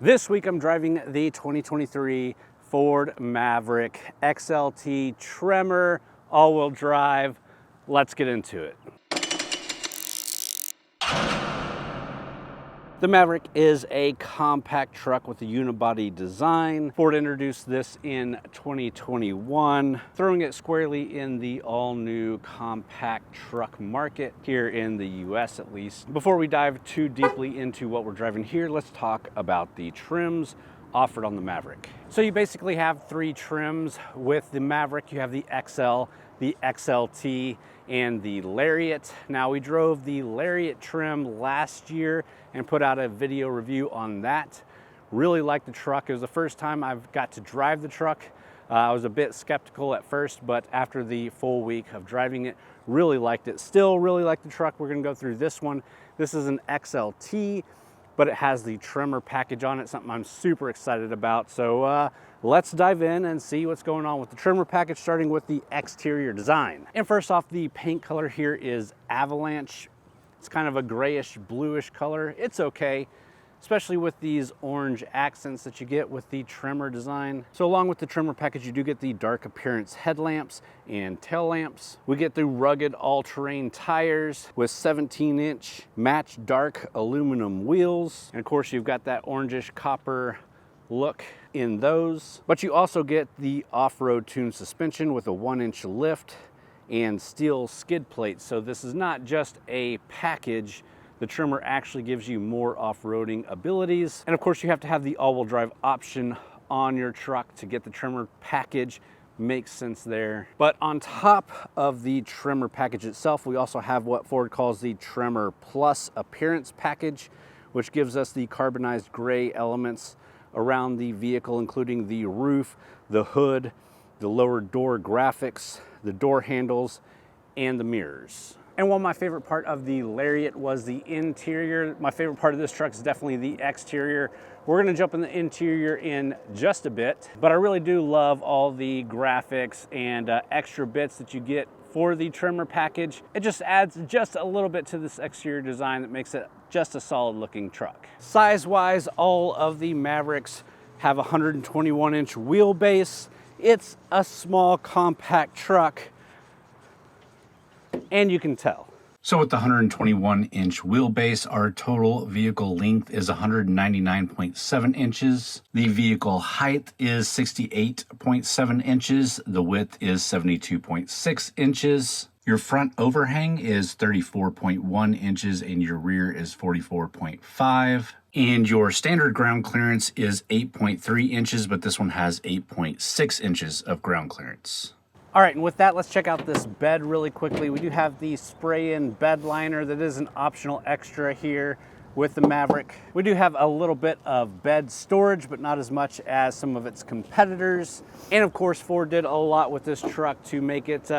This week I'm driving the 2023 Ford Maverick XLT Tremor all-wheel drive. Let's get into it. The Maverick is a compact truck with a unibody design. Ford introduced this in 2021, throwing it squarely in the all-new compact truck market here in the US at least. Before we dive too deeply into what we're driving here, let's talk about the trims offered on the Maverick. So you basically have three trims with the Maverick. You have the XL, the XLT, and the Lariat. Now we drove the Lariat trim last year and put out a video review on that. Really liked the truck. It was the first time I've got to drive the truck. I was a bit skeptical at first, but after the full week of driving it, really liked it. Still really like the truck. We're gonna go through this one. This is an XLT, but it has the Tremor package on it, something I'm super excited about. So let's dive in and see what's going on with the Tremor package, starting with the exterior design. And first off, the paint color here is Avalanche. It's kind of a grayish bluish color. It's okay, especially with these orange accents that you get with the Tremor design. So along with the Tremor package, you do get the dark appearance headlamps and tail lamps. We get the rugged all-terrain tires with 17-inch Mach Dark Aluminum Wheels. And of course, you've got that orangish copper look in those. But you also get the off-road tuned suspension with a 1-inch lift and steel skid plates. So this is not just a package. The Tremor actually gives you more off-roading abilities. And of course, you have to have the all-wheel drive option on your truck to get the Tremor package. Makes sense there. But on top of the Tremor package itself, we also have what Ford calls the Tremor Plus Appearance Package, which gives us the carbonized gray elements around the vehicle, including the roof, the hood, the lower door graphics, the door handles, and the mirrors. And while my favorite part of the Lariat was the interior, my favorite part of this truck is definitely the exterior. We're gonna jump in the interior in just a bit, but I really do love all the graphics and extra bits that you get for the Tremor package. It just adds just a little bit to this exterior design that makes it just a solid looking truck. Size-wise, all of the Mavericks have a 121-inch wheelbase. It's a small compact truck, and you can tell. So with the 121-inch wheelbase, our total vehicle length is 199.7 inches. The vehicle height is 68.7 inches. The width is 72.6 inches. Your front overhang is 34.1 inches and your rear is 44.5. And your standard ground clearance is 8.3 inches, but this one has 8.6 inches of ground clearance. All right, and with that, let's check out this bed really quickly. We do have the spray-in bed liner that is an optional extra here with the Maverick. We do have a little bit of bed storage, but not as much as some of its competitors. And of course, Ford did a lot with this truck to make it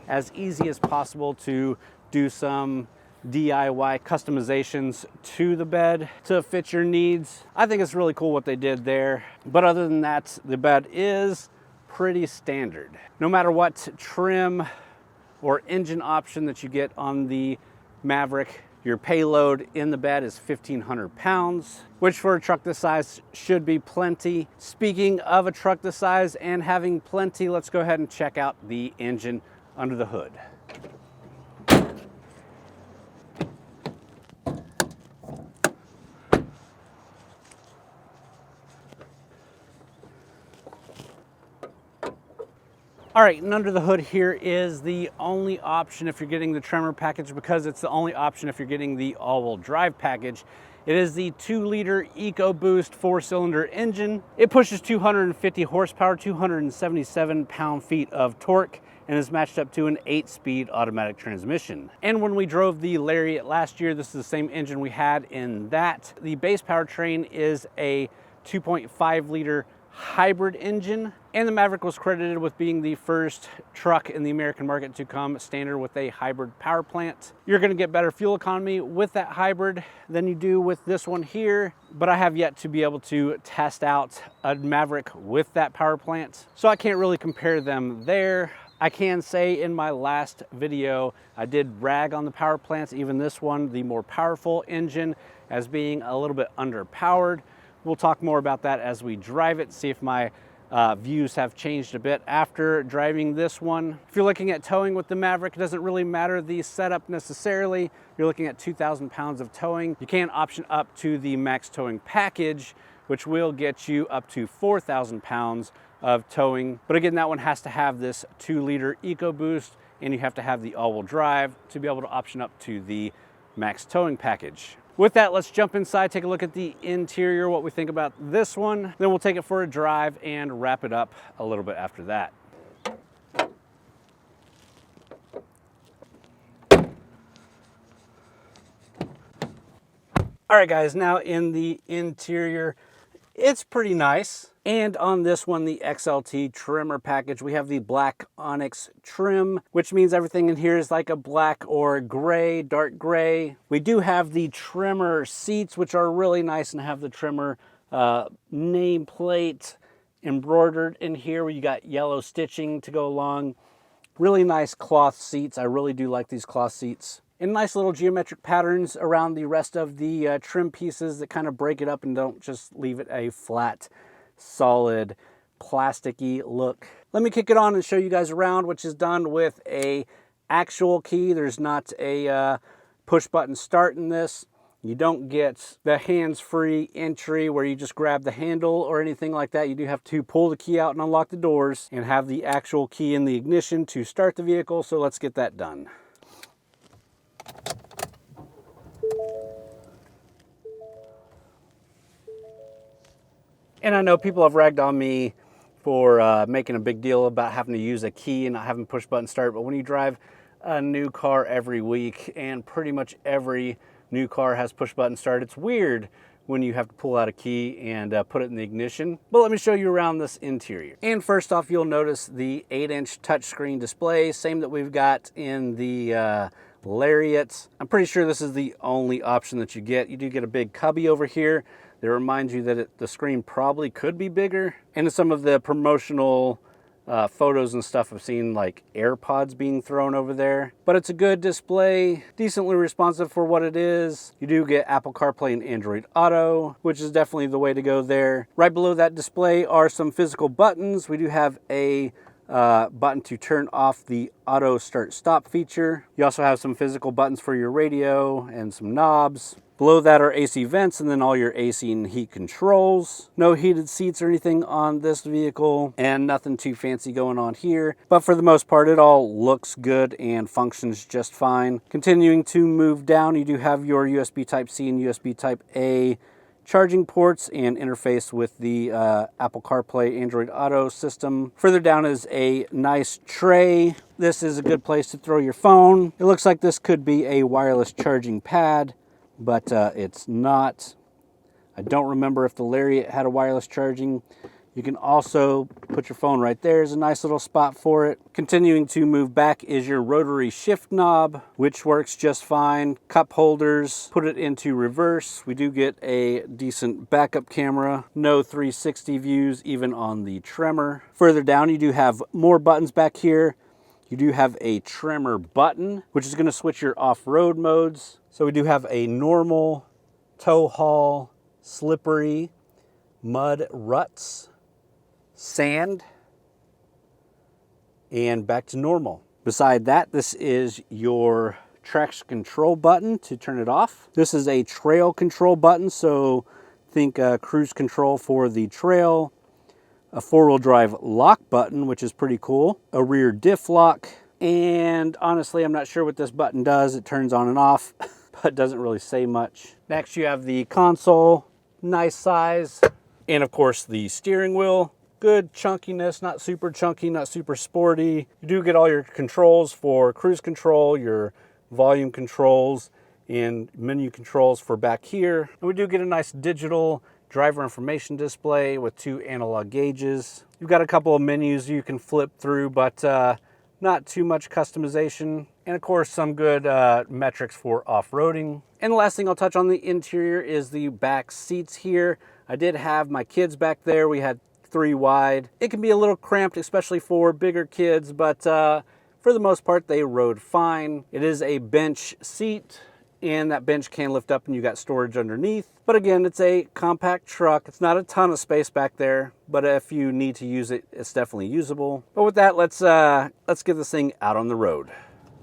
as easy as possible to do some DIY customizations to the bed to fit your needs. I think it's really cool what they did there. But other than that, the bed is pretty standard. No matter what trim or engine option that you get on the Maverick, your payload in the bed is 1,500 pounds, which for a truck this size should be plenty. Speaking of a truck this size and having plenty, let's go ahead and check out the engine under the hood. All right, and under the hood here is the only option if you're getting the Tremor package, because it's the only option if you're getting the all-wheel drive package. It is the 2-liter EcoBoost 4-cylinder engine. It pushes 250 horsepower, 277 pound-feet of torque, and is matched up to an 8-speed automatic transmission. And when we drove the Lariat last year, this is the same engine we had in that. The base powertrain is a 2.5-liter hybrid engine, and the Maverick was credited with being the first truck in the American market to come standard with a hybrid power plant. You're going to get better fuel economy with that hybrid than you do with this one here, but I have yet to be able to test out a Maverick with that power plant, so I can't really compare them there. I can say in my last video, I did rag on the power plants, even this one, the more powerful engine, as being a little bit underpowered. We'll talk more about that as we drive it, see if my views have changed a bit after driving this one. If you're looking at towing with the Maverick, it doesn't really matter the setup necessarily. You're looking at 2,000 pounds of towing. You can option up to the max towing package, which will get you up to 4,000 pounds of towing. But again, that one has to have this 2-liter EcoBoost, and you have to have the all-wheel drive to be able to option up to the max towing package. With that, let's jump inside, take a look at the interior, what we think about this one. Then we'll take it for a drive and wrap it up a little bit after that. All right, guys, now in the interior, it's pretty nice. And on this one, the XLT Tremor package, we have the black onyx trim, which means everything in here is like a black or gray, dark gray. We do have the Tremor seats, which are really nice and have the Tremor nameplate embroidered in here, where you got yellow stitching to go along. Really nice cloth seats. I really do like these cloth seats. And nice little geometric patterns around the rest of the trim pieces that kind of break it up and don't just leave it a flat, solid, plasticky look. Let me kick it on and show you guys around, which is done with a actual key. There's not a push button start in this. You don't get the hands-free entry where you just grab the handle or anything like that. You do have to pull the key out and unlock the doors and have the actual key in the ignition to start the vehicle. So let's get that done. And I know people have ragged on me for making a big deal about having to use a key and not having push button start, but when you drive a new car every week, and pretty much every new car has push button start, it's weird when you have to pull out a key and put it in the ignition. But let me show you around this interior. And first off, you'll notice the 8-inch touchscreen display, same that we've got in the Lariat. I'm pretty sure this is the only option that you get. You do get a big cubby over here that reminds you that the screen probably could be bigger. And in some of the promotional photos and stuff, I've seen like AirPods being thrown over there. But it's a good display, decently responsive for what it is. You do get Apple CarPlay and Android Auto, which is definitely the way to go there. Right below that display are some physical buttons. We do have a button to turn off the auto start stop feature. You also have some physical buttons for your radio and some knobs. Below that are AC vents and then all your AC and heat controls. No heated seats or anything on this vehicle, and nothing too fancy going on here. But for the most part, it all looks good and functions just fine. Continuing to move down, you do have your USB Type-C and USB Type-A charging ports and interface with the Apple CarPlay Android Auto system. Further down is a nice tray. This is a good place to throw your phone. It looks like this could be a wireless charging pad, but it's not. I don't remember if the Lariat had a wireless charging. You can also put your phone right there. There's a nice little spot for it. Continuing to move back is your rotary shift knob, which works just fine. Cup holders, put it into reverse. We do get a decent backup camera. No 360 views even on the Tremor. Further down, you do have more buttons back here. You do have a Tremor button, which is going to switch your off-road modes. So we do have a normal, tow haul, slippery, mud ruts, sand, and back to normal. Beside that, this is your traction control button to turn it off. This is a trail control button, so think cruise control for the trail. A 4-wheel drive lock button, which is pretty cool. A rear diff lock. And honestly, I'm not sure what this button does. It turns on and off, but doesn't really say much. Next, you have the console, nice size. And of course, the steering wheel. Good chunkiness, not super chunky, not super sporty. You do get all your controls for cruise control, your volume controls, and menu controls for back here. And we do get a nice digital driver information display with 2 analog gauges. You've got a couple of menus you can flip through, but not too much customization. And of course, some good metrics for off-roading. And the last thing I'll touch on the interior is the back seats here. I did have my kids back there. We had 3 wide. It can be a little cramped, especially for bigger kids, but for the most part, they rode fine. It is a bench seat, and that bench can lift up and you got storage underneath. But again, it's a compact truck. It's not a ton of space back there, but if you need to use it, it's definitely usable. But with that, let's get this thing out on the road.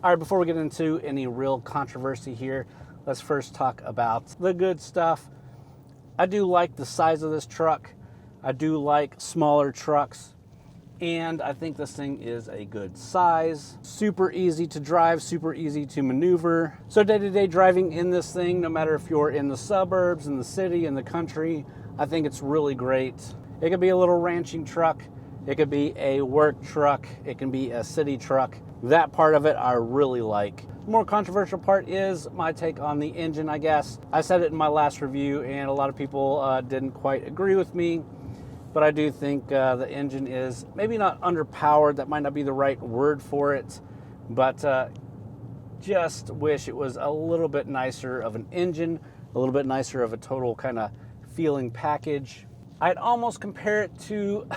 All right, before we get into any real controversy here, let's first talk about the good stuff. I do like the size of this truck. I do like smaller trucks, and I think this thing is a good size. Super easy to drive, super easy to maneuver. So day-to-day driving in this thing, no matter if you're in the suburbs, in the city, in the country, I think it's really great. It could be a little ranching truck. It could be a work truck. It can be a city truck. That part of it I really like. The more controversial part is my take on the engine, I guess. I said it in my last review, and a lot of people didn't quite agree with me. But I do think the engine is maybe not underpowered. That might not be the right word for it. But just wish it was a little bit nicer of an engine, a little bit nicer of a total kind of feeling package. I'd almost compare it to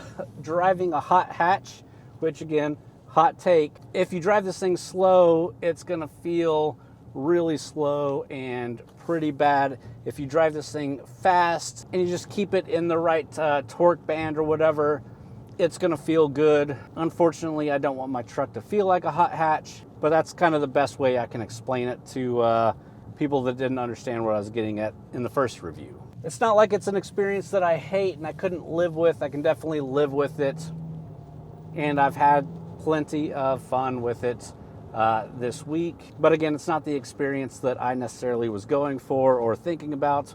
driving a hot hatch, which again, hot take. If you drive this thing slow, it's gonna feel really slow and pretty bad. If you drive this thing fast and you just keep it in the right torque band or whatever, it's gonna feel good. Unfortunately, I don't want my truck to feel like a hot hatch, but that's kind of the best way I can explain it to people that didn't understand what I was getting at in the first review. It's not like it's an experience that I hate and I couldn't live with. I can definitely live with it, and I've had plenty of fun with it this week. But again, it's not the experience that I necessarily was going for or thinking about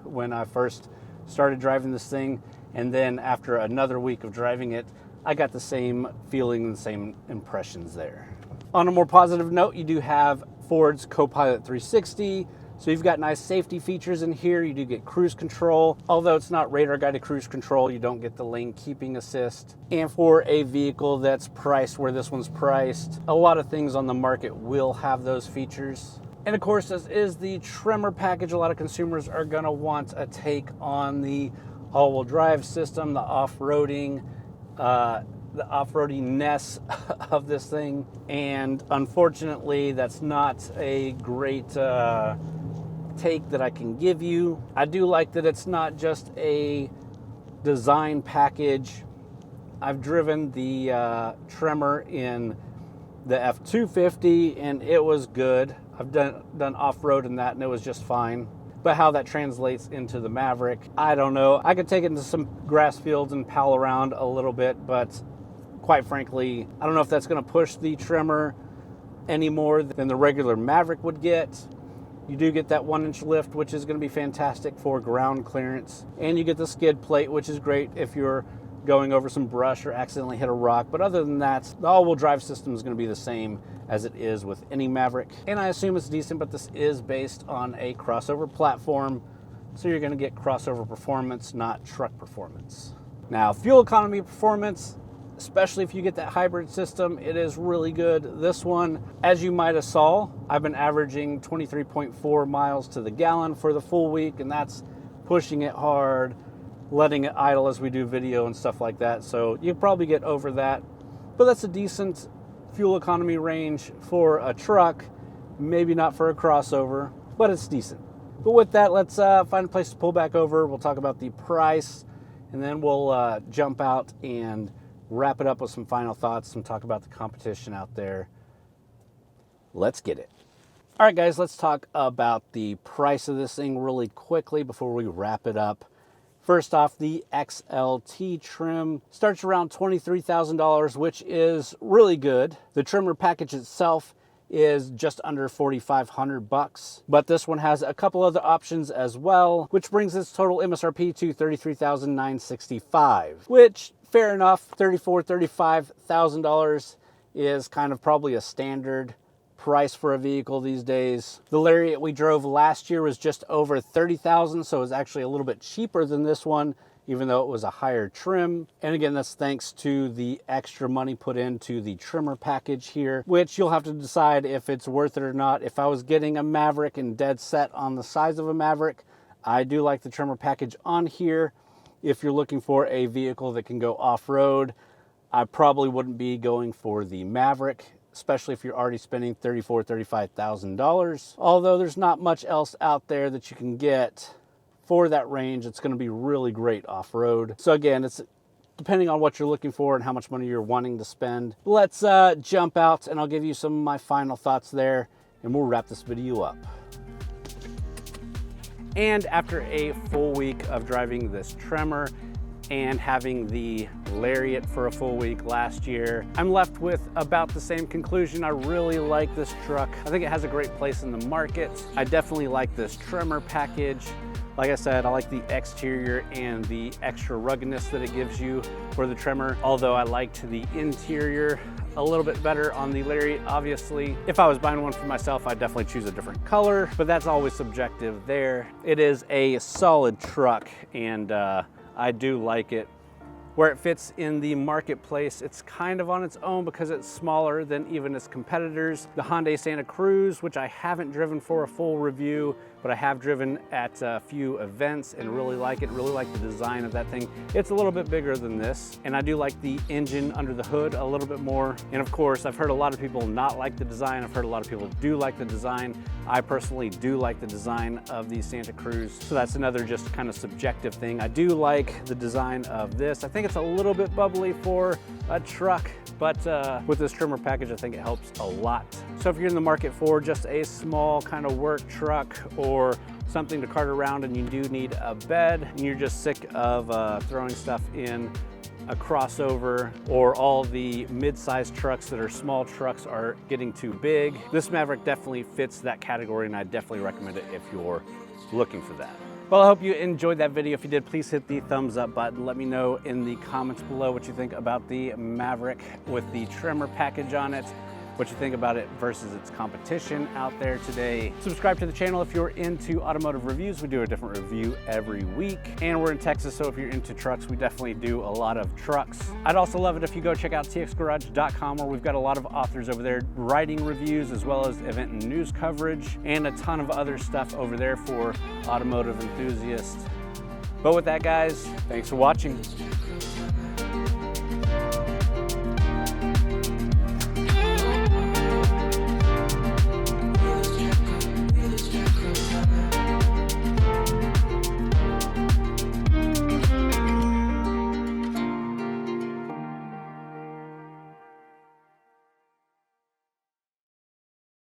when I first started driving this thing. And then after another week of driving it, I got the same feeling and the same impressions there. On a more positive note, you do have Ford's Copilot 360. So you've got nice safety features in here. You do get cruise control. Although it's not radar guided cruise control, you don't get the lane keeping assist. And for a vehicle that's priced where this one's priced, a lot of things on the market will have those features. And of course, this is the Tremor package. A lot of consumers are gonna want a take on the all-wheel drive system, the off-roadiness of this thing. And unfortunately, that's not a great take that I can give you. I do like that it's not just a design package. I've driven the Tremor in the F250 and it was good. I've done off-road in that and it was just fine. But how that translates into the Maverick, I don't know. I could take it into some grass fields and pal around a little bit, but quite frankly, I don't know if that's going to push the Tremor any more than the regular Maverick would get. You do get that 1-inch lift, which is going to be fantastic for ground clearance. And you get the skid plate, which is great if you're going over some brush or accidentally hit a rock. But other than that, the all-wheel drive system is going to be the same as it is with any Maverick. And I assume it's decent, but this is based on a crossover platform. So you're going to get crossover performance, not truck performance. Now, fuel economy performance, especially if you get that hybrid system, it is really good. This one, as you might have saw, I've been averaging 23.4 miles to the gallon for the full week, and that's pushing it hard, letting it idle as we do video and stuff like that. So you'll probably get over that, but that's a decent fuel economy range for a truck, maybe not for a crossover, but it's decent. But with that, let's find a place to pull back over. We'll talk about the price, and then we'll jump out and wrap it up with some final thoughts and talk about the competition out there. Let's get it. All right, guys, let's talk about the price of this thing really quickly before we wrap it up. First off, the XLT trim starts around $23,000, which is really good. The Tremor package itself is just under $4,500, but this one has a couple other options as well, which brings its total MSRP to $33,965, which, fair enough, $35,000 is kind of probably a standard price for a vehicle these days. The Lariat we drove last year was just over $30,000, so it was actually a little bit cheaper than this one, even though it was a higher trim. And again, that's thanks to the extra money put into the Tremor package here, which you'll have to decide if it's worth it or not. If I was getting a Maverick and dead set on the size of a Maverick, I do like the Tremor package on here. If you're looking for a vehicle that can go off-road, I probably wouldn't be going for the Maverick. especially if you're already spending $34,000, $35,000. Although there's not much else out there that you can get for that range, it's going to be really great off-road. So again, it's depending on what you're looking for and how much money you're wanting to spend. Let's jump out and I'll give you some of my final thoughts there, and we'll wrap this video up. And after a full week of driving this Tremor and having the Lariat for a full week last year, I'm left with about the same conclusion. I really like this truck. I think it has a great place in the market. I definitely like this Tremor package. Like I said, I like the exterior and the extra ruggedness that it gives you for the Tremor, although I liked the interior a little bit better on the Lariat, obviously. If I was buying one for myself, I'd definitely choose a different color, but that's always subjective there. It is a solid truck, and I do like it. Where it fits in the marketplace, it's kind of on its own because it's smaller than even its competitors. The Hyundai Santa Cruz, which I haven't driven for a full review, but I have driven at a few events and really like it, really like the design of that thing. It's a little bit bigger than this, and I do like the engine under the hood a little bit more. And of course, I've heard a lot of people not like the design. I've heard a lot of people do like the design. I personally do like the design of the Santa Cruz, so that's another just kind of subjective thing. I do like the design of this. I think it's a little bit bubbly for a truck, but with this Tremor package, I think it helps a lot. So if you're in the market for just a small kind of work truck or something to cart around and you do need a bed and you're just sick of throwing stuff in a crossover, or all the mid-sized trucks that are small trucks are getting too big, this Maverick definitely fits that category, and I definitely recommend it if you're looking for that. Well, I hope you enjoyed that video. If you did, please hit the thumbs up button. Let me know in the comments below what you think about the Maverick with the Tremor package on it, what you think about it versus its competition out there today. Subscribe to the channel if you're into automotive reviews. We do a different review every week, and we're in Texas, so if you're into trucks, we definitely do a lot of trucks. I'd also love it if you go check out txgarage.com, where we've got a lot of authors over there writing reviews, as well as event and news coverage, and a ton of other stuff over there for automotive enthusiasts. But with that, guys, thanks for watching.